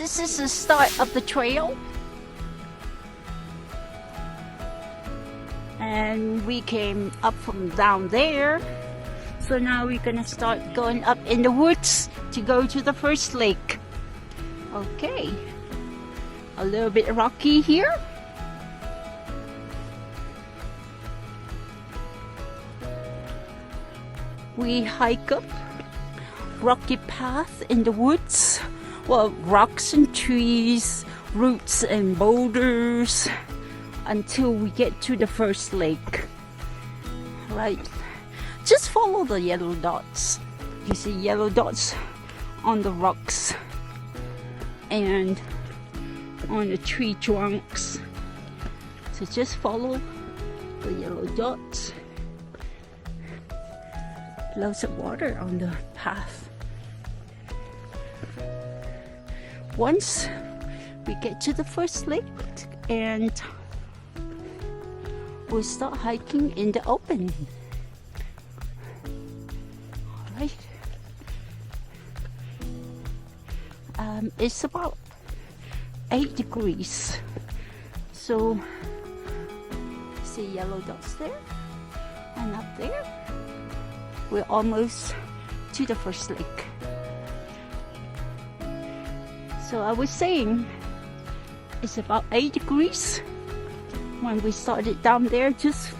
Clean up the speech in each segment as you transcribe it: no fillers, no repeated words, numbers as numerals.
This is the start of the trail. And we came up from down there. So now we're gonna start going up in the woods to go to the first lake. Okay. A little bit rocky here. We hike up rocky path in the woods. Well, rocks and trees, roots and boulders until we get to the first lake. Right. Just follow the yellow dots. You see yellow dots on the rocks and on the tree trunks. So just follow the yellow dots. Loads of water on the path. Once we get to the first lake and we'll start hiking in the open. Alright. It's about 8 degrees. So see yellow dots there and up there. We're almost to the first lake. So I was saying it's about 8 degrees when we started down there just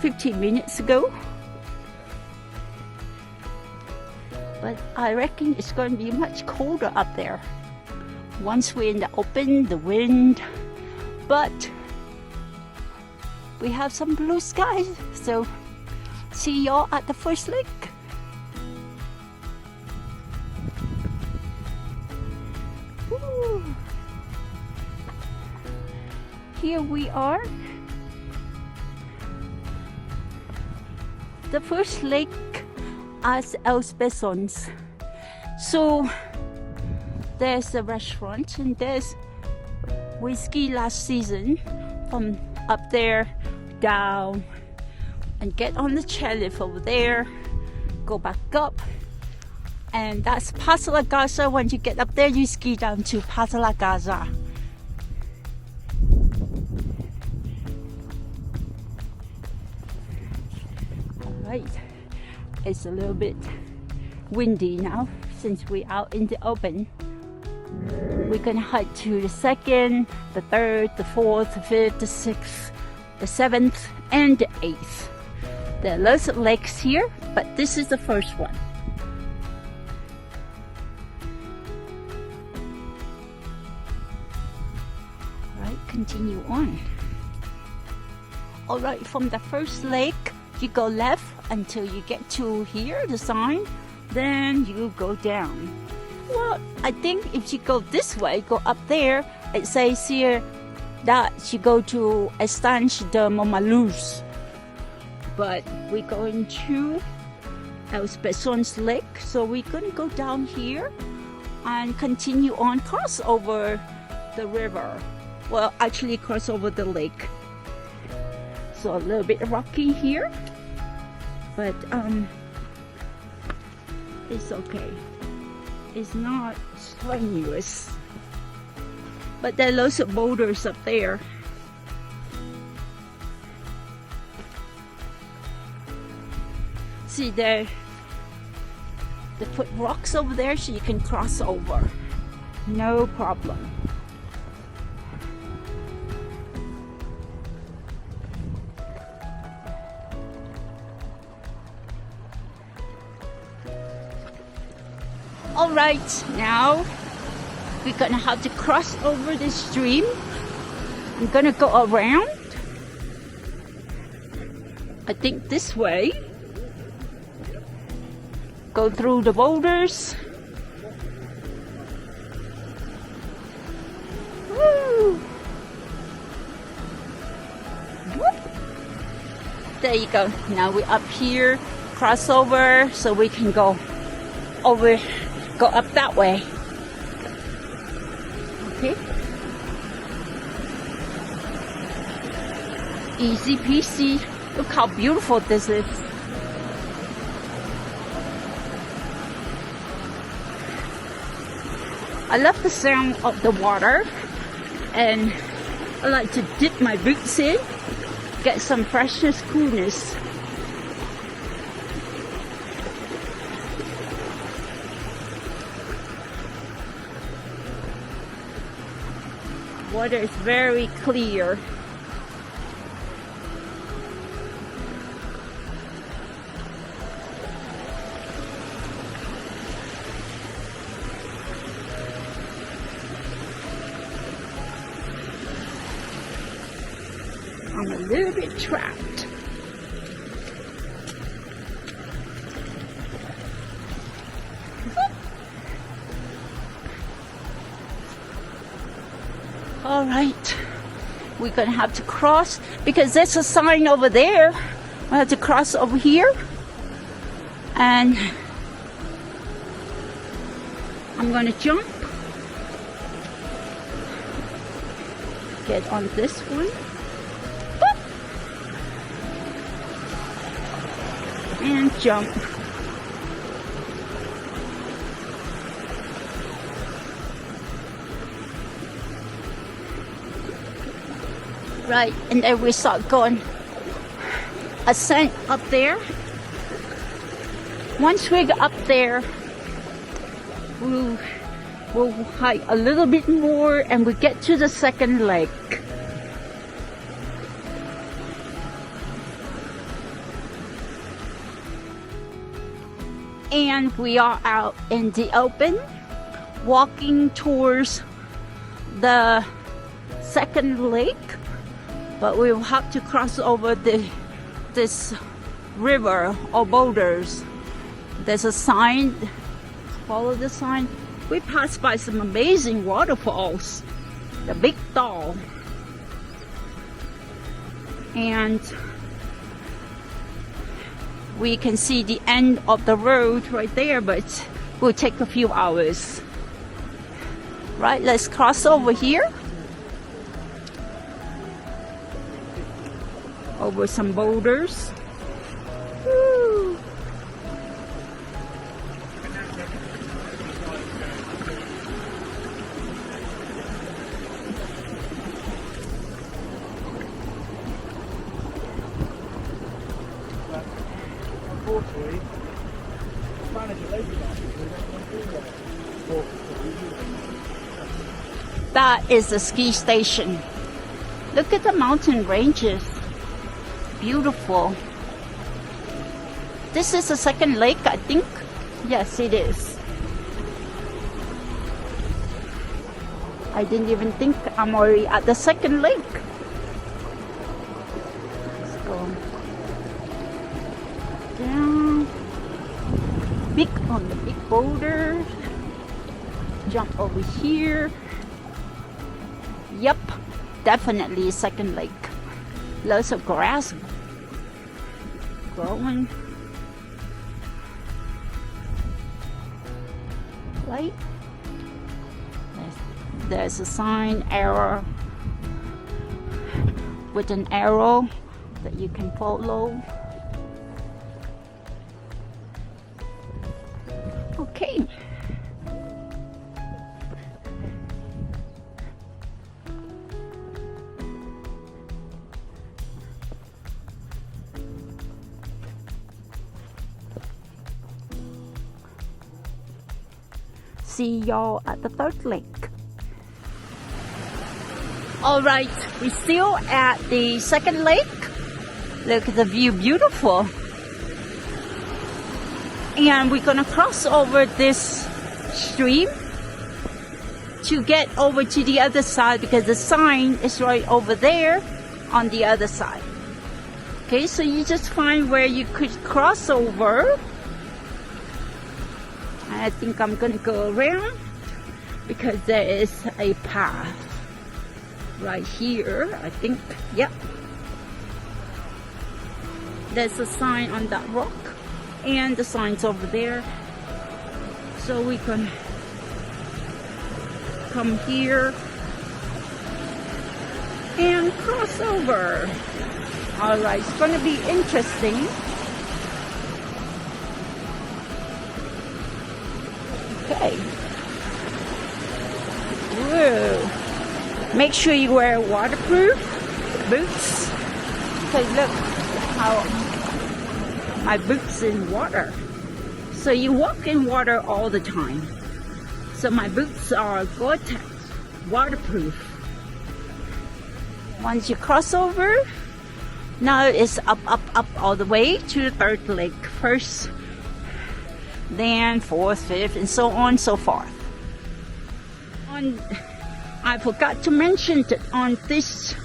15 minutes ago. But I reckon it's going to be much colder up there once we're in the open, the wind. But we have some blue skies, so see y'all at the first lake. Woo. Here we are. The first lake as Pessons. So there's a restaurant and there's whiskey last season from up there down and get on the chairlift over there, go back up, and that's Pessons. When you get up there, you ski down to Pessons. Alright, it's a little bit windy now since we're out in the open. We're gonna hike to the second, the third, the fourth, the fifth, the sixth, the seventh, and the eighth. There are lots of lakes here, but this is the first one. Alright, continue on. Alright, from the first lake, you go left until you get to here, the sign, then you go down. Well, I think if you go this way, go up there, it says here that you go to Estanche de Montmalous. But we're going to Pessons Lake, so we're going to go down here and continue on, cross over the river. Well, actually cross over the lake. So a little bit rocky here, but it's okay. It's not strenuous, but there are lots of boulders up there. See there, they put rocks over there so you can cross over, no problem. All right, now we're gonna have to cross over this stream. I'm gonna go around, I think this way. Go through the boulders. Woo! Whoop. There you go. Now we're up here, cross over, so we can go over, go up that way. Okay. Easy peasy. Look how beautiful this is. I love the sound of the water, and I like to dip my boots in, get some freshness, coolness. Water is very clear. I'm a little bit trapped. All right, we're gonna have to cross because there's a sign over there. We have to cross over here, and I'm gonna jump, get on this one, and jump. Right, and then we start going ascent up there. Once we get up there, we'll hike a little bit more and we get to the second lake. And we are out in the open, walking towards the second lake. But we will have to cross over this river or boulders. There's a sign, follow the sign. We passed by some amazing waterfalls, the Big Dal. And we can see the end of the road right there, but it will take a few hours. Right, let's cross over here. Over some boulders. Woo. That is the ski station. Look at the mountain ranges. Beautiful. This is the second lake, I think. Yes, it is. I didn't even think I'm already at the second lake. Let's go down. Big on the big boulder. Jump over here. Yep, definitely second lake. Lots of grass growing. Right? There's a sign, arrow, with an arrow that you can follow. Okay. See y'all at the third lake. All right, we're still at the second lake. Look at the view, beautiful. And we're gonna cross over this stream to get over to the other side because the sign is right over there on the other side. Okay, so you just find where you could cross over. I think I'm gonna go around because there is a path right here, I think. Yep. There's a sign on that rock and the sign's over there. So we can come here and cross over. All right, it's gonna be interesting. Okay. Whoa. Make sure you wear waterproof boots. Because look how my boots in water. So you walk in water all the time. So my boots are Gore-Tex, waterproof. Once you cross over, now it's up, up, up all the way to the third lake. First, then fourth, fifth, and so on and so forth. I forgot to mention that on this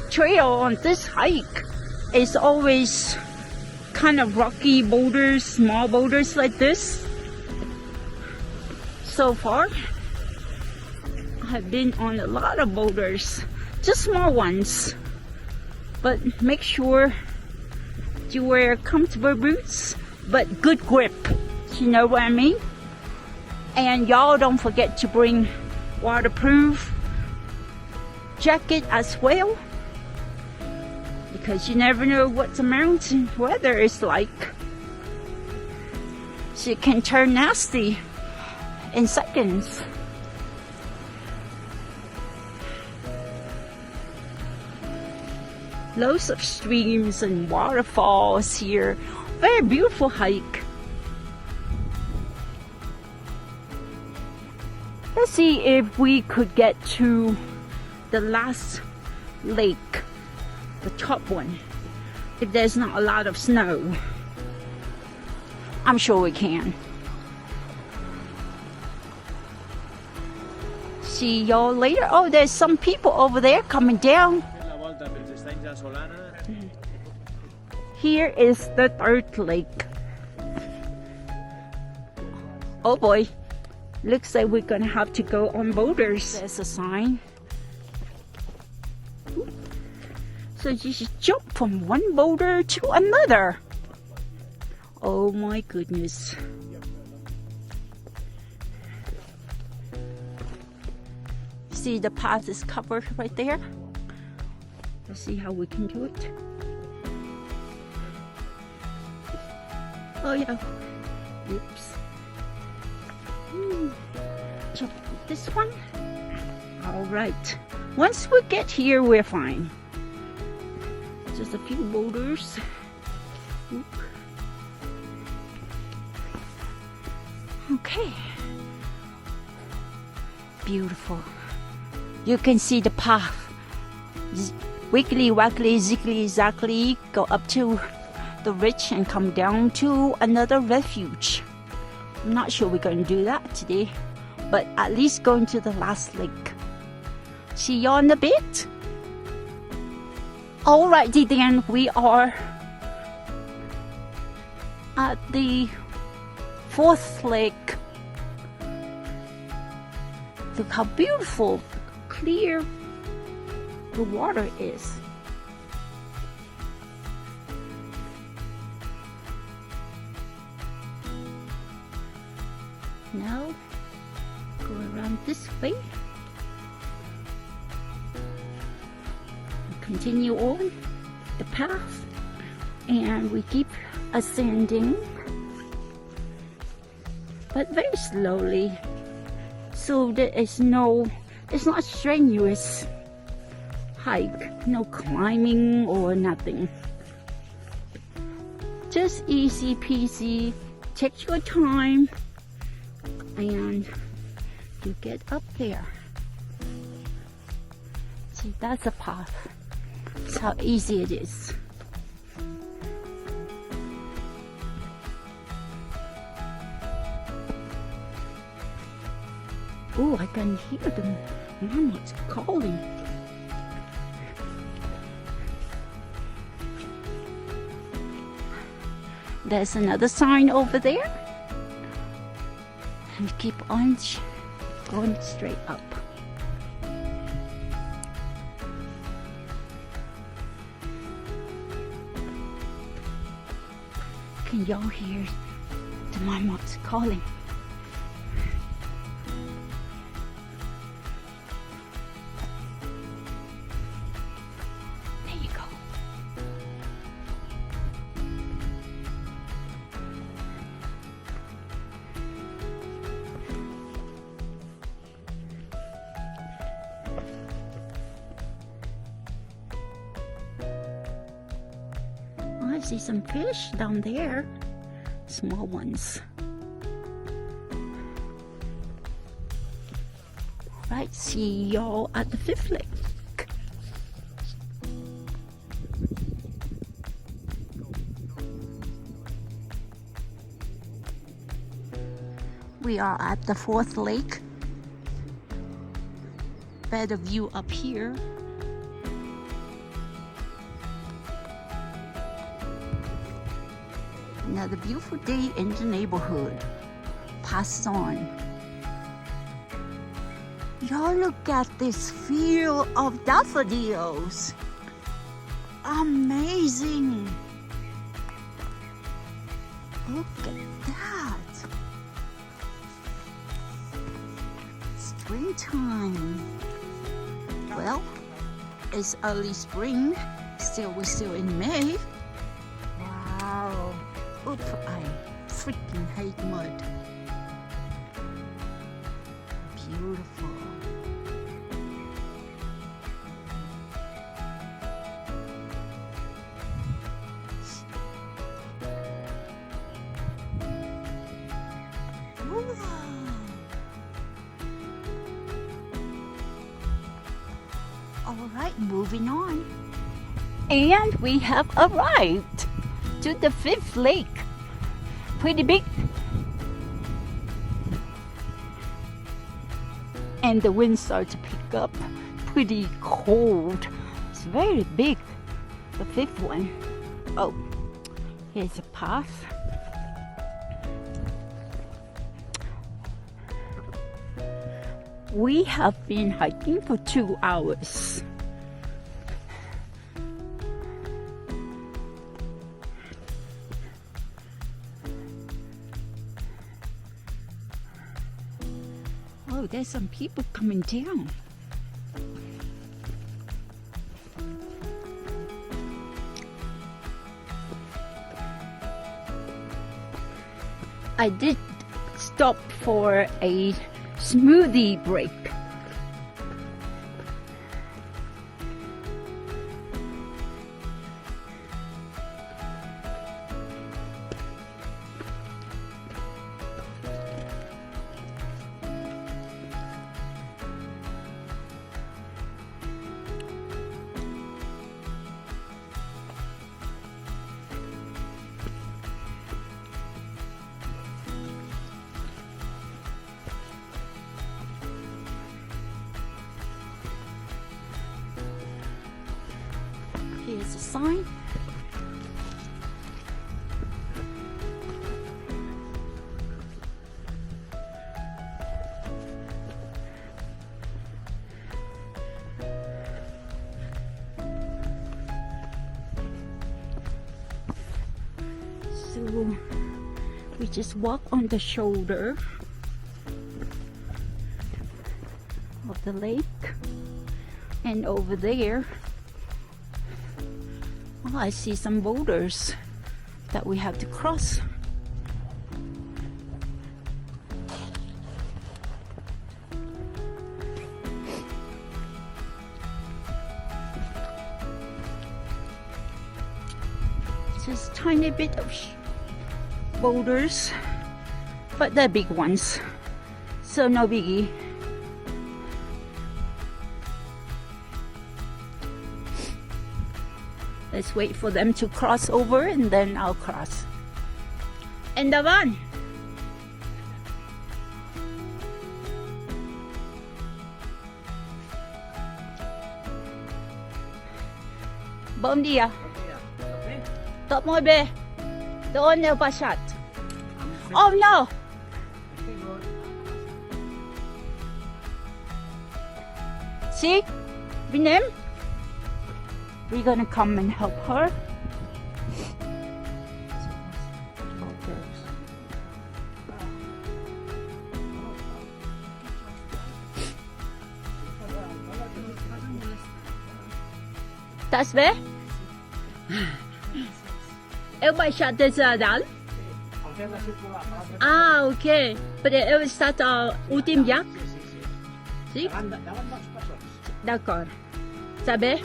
trail, on this hike, it's always kind of rocky boulders, small boulders like this. So far, I've been on a lot of boulders, just small ones. But make sure you wear comfortable boots, but good grip. You know what I mean? And y'all don't forget to bring waterproof jacket as well, because you never know what the mountain weather is like. So it can turn nasty in seconds. Loads of streams and waterfalls here. Very beautiful hike. Let's see if we could get to the last lake, the top one, if there's not a lot of snow. I'm sure we can. See y'all later. Oh, there's some people over there coming down. Here is the third lake. Oh boy, looks like we're gonna have to go on boulders. There's a sign. So you should jump from one boulder to another. Oh my goodness. See, the path is covered right there. Let's see how we can do it. Oh yeah. Oops. Jump this one. All right. Once we get here, we're fine. Just a few boulders. Oop. Okay. Beautiful. You can see the path. Wiggly, waggly, ziggly, zaggly, go up to the ridge and come down to another refuge. I'm not sure we're going to do that today, but at least going to the last lake. See you in a bit. Alrighty then, we are at the fourth lake. Look how beautiful, clear the water is. Now, go around this way. Continue on the path, and we keep ascending, but very slowly, so there is it's not strenuous hike, no climbing or nothing, just easy peasy. Take your time and you get up there. See, that's a path. That's how easy it is. Oh, I can hear them. Mama's calling. There's another sign over there. And keep on going straight up. Can y'all hear the marmots calling? There you go. see some fish down there, small ones. Right, see y'all at the fifth lake. We are at the fourth lake. Better view up here. Another beautiful day in the neighborhood. Pessons. Y'all look at this field of daffodils. Amazing. Look at that. Springtime. Well, it's early spring. We're still in May. Wow. Oops, I freaking hate mud. Beautiful. All right, moving on. And we have arrived to the fifth lake. Pretty big. And the wind starts to pick up. Pretty cold. It's very big. The fifth one. Oh, here's a path. We have been hiking for 2 hours. Oh, there's some people coming down. I did stop for a smoothie break. Here's a sign. So we just walk on the shoulder of the lake, and over there, oh, I see some boulders that we have to cross. Just tiny bit of boulders, but they're big ones, so no biggie. Let's wait for them to cross over and then I'll cross. And the van. Bom dia. Top mo be. Doon na pa shot. Oh no. See? Binem? We're gonna come and help her. Tas bé? Everybody shot this down? Ah, ok. But it start ultim yak? Sí? D'accord. Ça bé?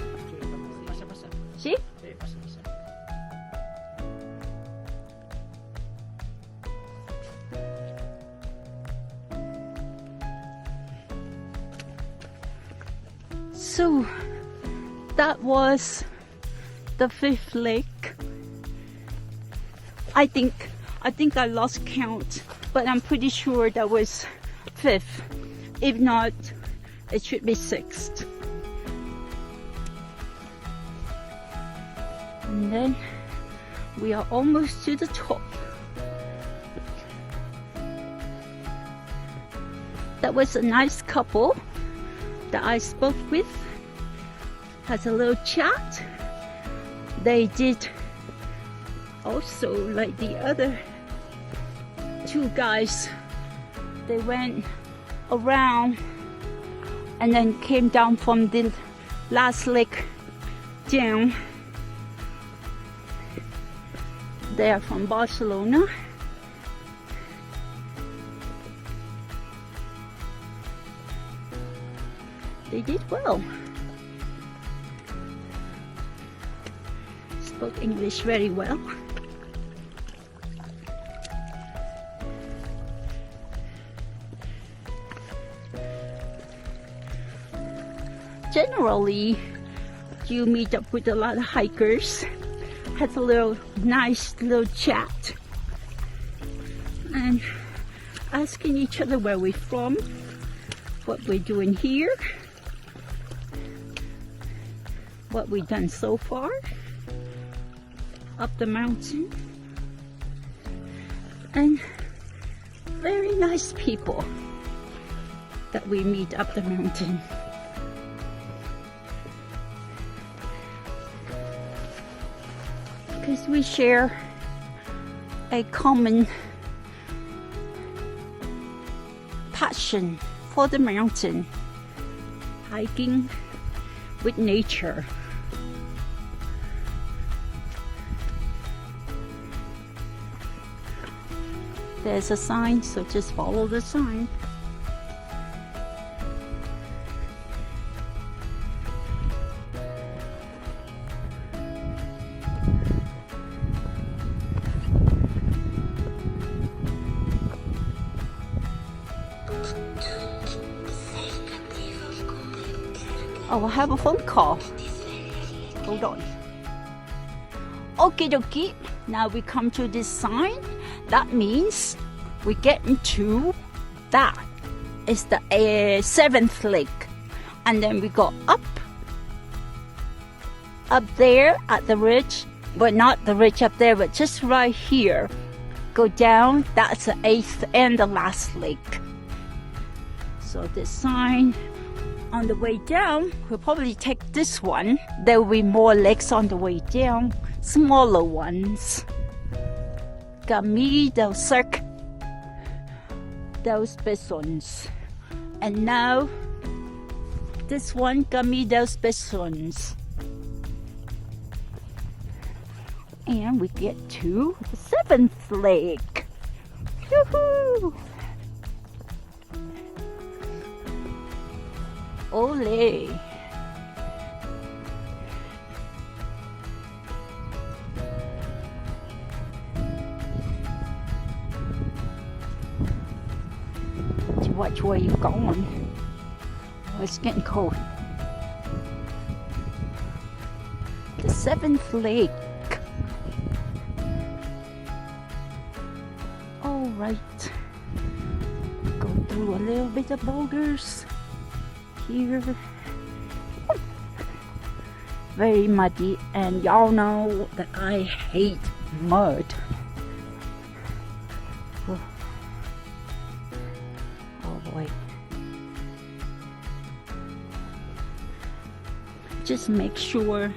Sí? So that was the 5th lake. I think I lost count, but I'm pretty sure that was 5th. If not, it should be 6th. And then we are almost to the top. That was a nice couple that I spoke with. Had a little chat. They did also, like the other 2 guys, they went around and then came down from the last lake down. They are from Barcelona. They did well. Spoke English very well. Generally, you meet up with a lot of hikers, had a nice little chat, and asking each other where we're from, what we're doing here, what we've done so far up the mountain. And very nice people that we meet up the mountain. Because we share a common passion for the mountain, hiking with nature. There's a sign, so just follow the sign. Oh, I have a phone call. Hold on. Okie dokie. Now we come to this sign. That means we get into that. It's the 7th lake. And then we go up there at the ridge. But not the ridge up there, but just right here. Go down. That's the 8th and the last lake. So this sign. On the way down, we'll probably take this one. There will be more lakes on the way down, smaller ones. Camí del Cirque dels Pessons. And now, this one, Camí dels Pessons. And we get to the 7th lake. Yoo-hoo! Ole! To watch where you're going. Oh, it's getting cold. The 7th lake. All right. Go through a little bit of boulders. Here, very muddy, and y'all know that I hate mud. Oh boy. Just make sure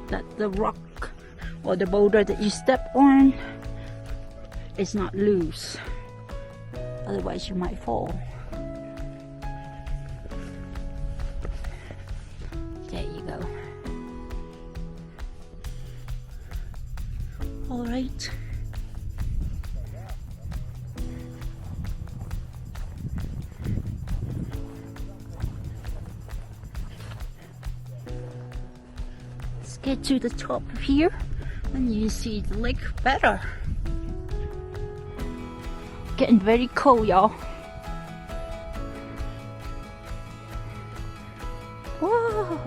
that the rock or the boulder that you step on is not loose, otherwise you might fall. There you go. All right. Let's get to the top of here and you see the lake better. Getting very cold, y'all. Whoa.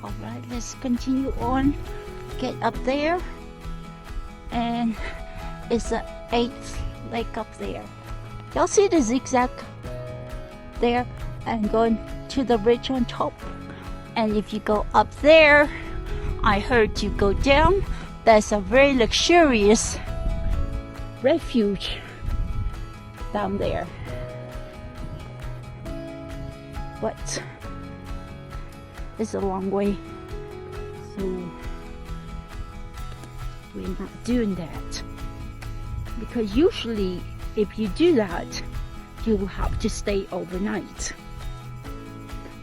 All right, let's continue on. Get up there, and it's the 8th lake up there. Y'all see the zigzag there, and going to the ridge on top. And if you go up there, I heard you go down. There's a very luxurious refuge down there. But it's a long way, so we're not doing that. Because usually if you do that, you will have to stay overnight.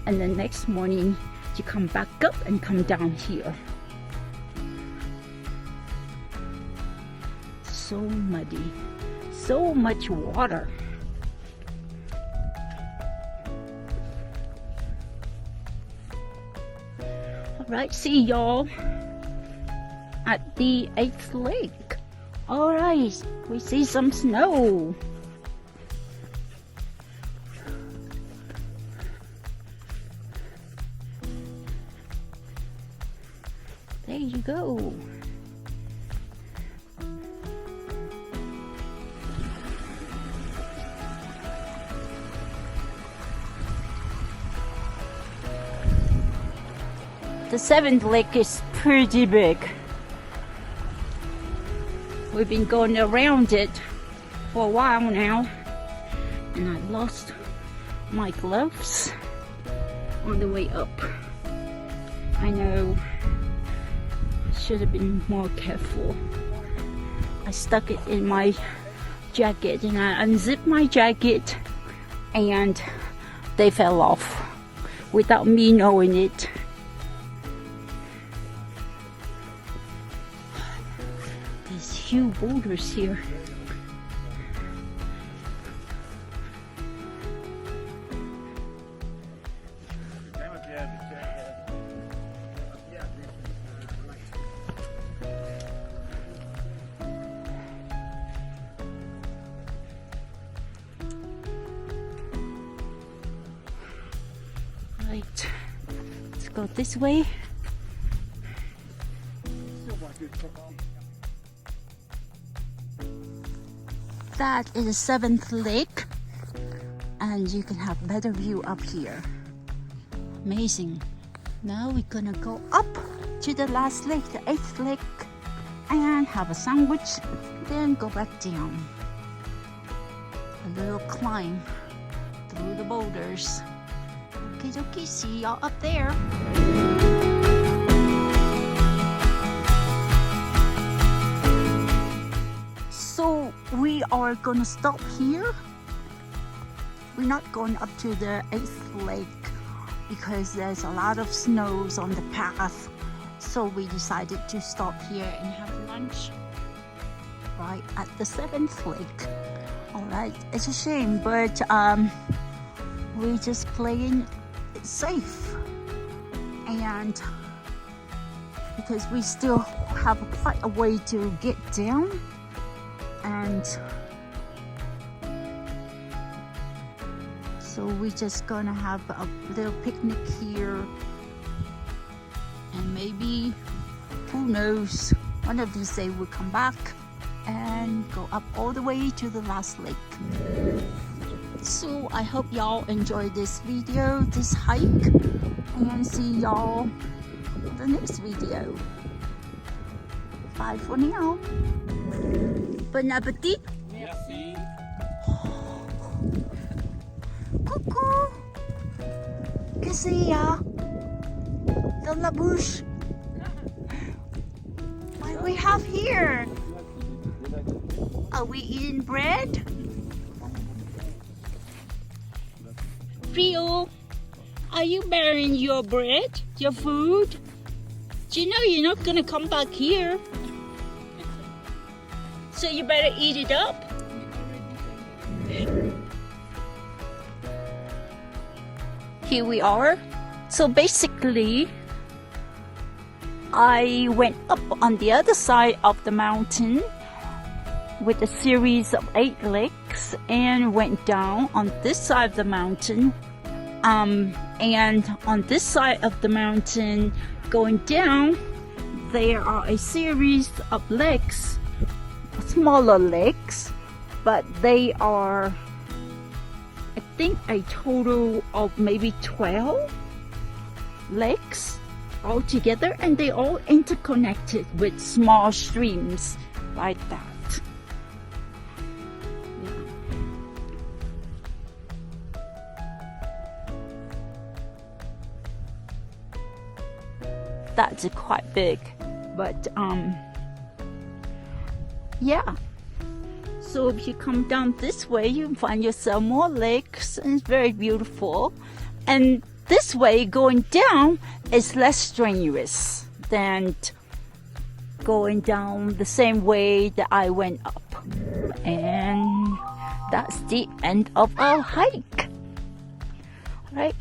And the next morning, you come back up and come down here. So muddy, so much water. All right, see y'all at the 8th lake. All right, we see some snow. There you go. The 7th lake is pretty big. We've been going around it for a while now, and I lost my gloves on the way up. I know, I should have been more careful. I stuck it in my jacket, and I unzipped my jacket, and they fell off without me knowing it. These huge boulders here. Right, let's go this way. That is the 7th lake, and you can have better view up here. Amazing. Now we're gonna go up to the last lake, the 8th lake, and have a sandwich, then go back down. A little climb through the boulders. Okie dokie, see y'all up there. So we are gonna stop here. We're not going up to the 8th lake because there's a lot of snows on the path. So we decided to stop here and have lunch right at the 7th lake. All right, it's a shame, but we're just playing it safe, and because we still have quite a way to get down, and so we're just gonna have a little picnic here, and maybe, who knows, one of these days we'll come back and go up all the way to the last lake. So I hope y'all enjoyed this video, this hike, and see y'all in the next video. Bye for now. Bon appétit. Merci. Coucou. Qu'est-ce qu'il y a dans la bouche? What do we have here? Are we eating bread? Rio, are you burying your bread, your food? Do you know you're not gonna come back here? So you better eat it up. here we are. So basically, I went up on the other side of the mountain with a series of 8 lakes and went down on this side of the mountain. And on this side of the mountain going down, there are a series of lakes, smaller lakes, but they are, I think, a total of maybe 12 lakes all together, and they all interconnected with small streams like that. That's quite big, but yeah. So if you come down this way, you find yourself more lakes, and it's very beautiful. And this way, going down is less strenuous than going down the same way that I went up. And that's the end of our hike. Right.